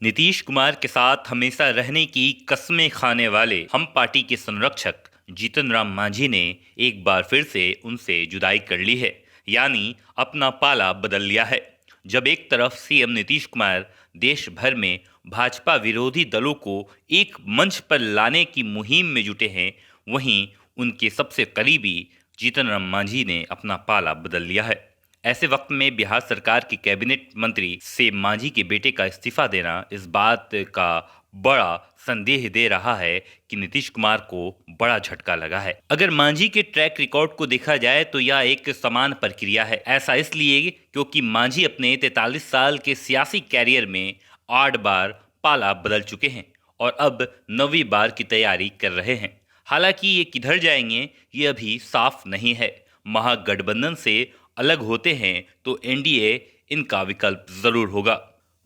नीतीश कुमार के साथ हमेशा रहने की कस्में खाने वाले हम पार्टी के संरक्षक जीतन राम मांझी ने एक बार फिर से उनसे जुदाई कर ली है। यानी अपना पाला बदल लिया है। जब एक तरफ सीएम नीतीश कुमार देश भर में भाजपा विरोधी दलों को एक मंच पर लाने की मुहिम में जुटे हैं, वहीं उनके सबसे करीबी जीतन राम मांझी ने अपना पाला बदल लिया है। ऐसे वक्त में बिहार सरकार के कैबिनेट मंत्री से मांझी के बेटे का इस्तीफा देना इस बात का बड़ा संदेह दे रहा है कि नीतीश कुमार को बड़ा झटका लगा है। अगर मांझी के ट्रैक रिकॉर्ड को देखा जाए तो यह एक समान प्रक्रिया है। ऐसा इसलिए क्योंकि मांझी अपने 43 साल के सियासी कैरियर में 8 बार पाला बदल चुके हैं और अब 9वीं बार की तैयारी कर रहे हैं। हालांकि ये किधर जाएंगे ये अभी साफ नहीं है। महागठबंधन से अलग होते हैं तो एनडीए इनका विकल्प जरूर होगा।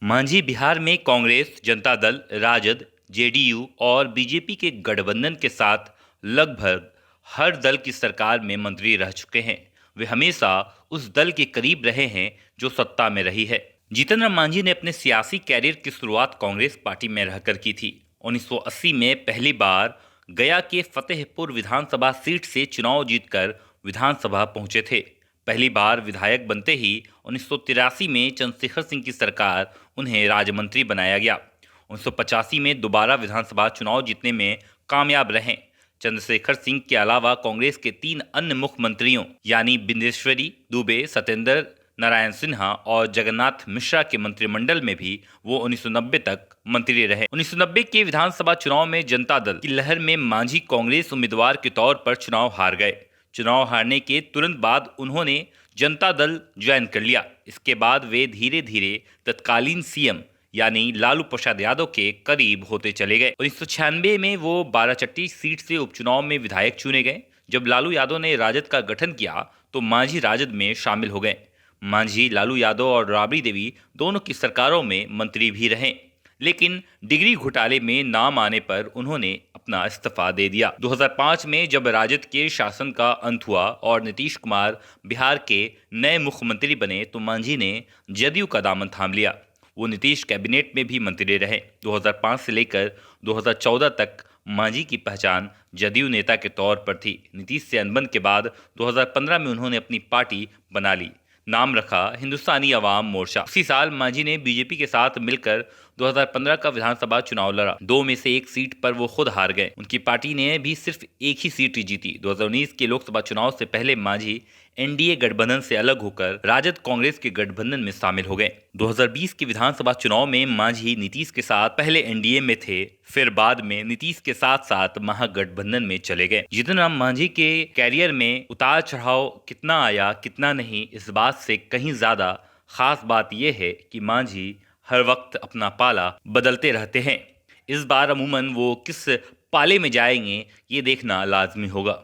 मांझी बिहार में कांग्रेस, जनता दल, राजद, जेडीयू और बीजेपी के गठबंधन के साथ लगभग हर दल की सरकार में मंत्री रह चुके हैं। वे हमेशा उस दल के करीब रहे हैं जो सत्ता में रही है। जीतन राम मांझी ने अपने सियासी कैरियर की शुरुआत कांग्रेस पार्टी में रहकर की थी। 1980 में पहली बार गया के फतेहपुर विधानसभा सीट से चुनाव जीतकर विधानसभा पहुंचे थे। पहली बार विधायक बनते ही 1983 में चंद्रशेखर सिंह की सरकार उन्हें राज्य मंत्री बनाया गया। 1985 में दोबारा विधानसभा चुनाव जीतने में कामयाब रहे। चंद्रशेखर सिंह के अलावा कांग्रेस के 3 अन्य मुख्यमंत्रियों यानी बिंदेश्वरी दुबे, सत्येंद्र नारायण सिन्हा और जगन्नाथ मिश्रा के मंत्रिमंडल में भी वो 1990 तक मंत्री रहे। 1990 के विधानसभा चुनाव में जनता दल की लहर में मांझी कांग्रेस उम्मीदवार के तौर पर चुनाव हार गए। चुनाव हारने के तुरंत बाद उन्होंने जनता दल ज्वाइन कर लिया। इसके बाद वे धीरे धीरे तत्कालीन सीएम यानी लालू प्रसाद यादव के करीब होते चले गए। 1996 में वो बाराचट्टी सीट से उपचुनाव में विधायक चुने गए। जब लालू यादव ने राजद का गठन किया तो मांझी राजद में शामिल हो गए। मांझी लालू यादव और राबड़ी देवी दोनों की सरकारों में मंत्री भी रहे, लेकिन डिग्री घोटाले में नाम आने पर उन्होंने अपना इस्तीफा दे दिया। 2005 में जब राजद के शासन का अंत हुआ और नीतीश कुमार बिहार के नए मुख्यमंत्री बने तो मांझी ने जदयू का दामन थाम लिया। वो नीतीश कैबिनेट में भी मंत्री रहे। 2005 से लेकर 2014 तक मांझी की पहचान जदयू नेता के तौर पर थी। नीतीश से अनबन के बाद 2015 में उन्होंने अपनी पार्टी बना ली, नाम रखा हिंदुस्तानी अवाम मोर्चा। उसी साल मांझी ने बीजेपी के साथ मिलकर 2015 का विधानसभा चुनाव लड़ा। 2 में से 1 सीट पर वो खुद हार गए। उनकी पार्टी ने भी सिर्फ एक ही सीट जीती। 2019 के लोकसभा चुनाव से पहले मांझी एनडीए गठबंधन से अलग होकर राजद कांग्रेस के गठबंधन में शामिल हो गए। 2020 के विधानसभा चुनाव में मांझी नीतीश के साथ पहले एनडीए में थे, फिर बाद में नीतीश के साथ साथ महागठबंधन में चले गए। जीतन राम मांझी के कैरियर में उतार चढ़ाव कितना आया कितना नहीं, इस बात से कहीं ज्यादा खास बात यह है कि मांझी हर वक्त अपना पाला बदलते रहते हैं। इस बार अमूमन वो किस पाले में जाएंगे ये देखना लाजमी होगा।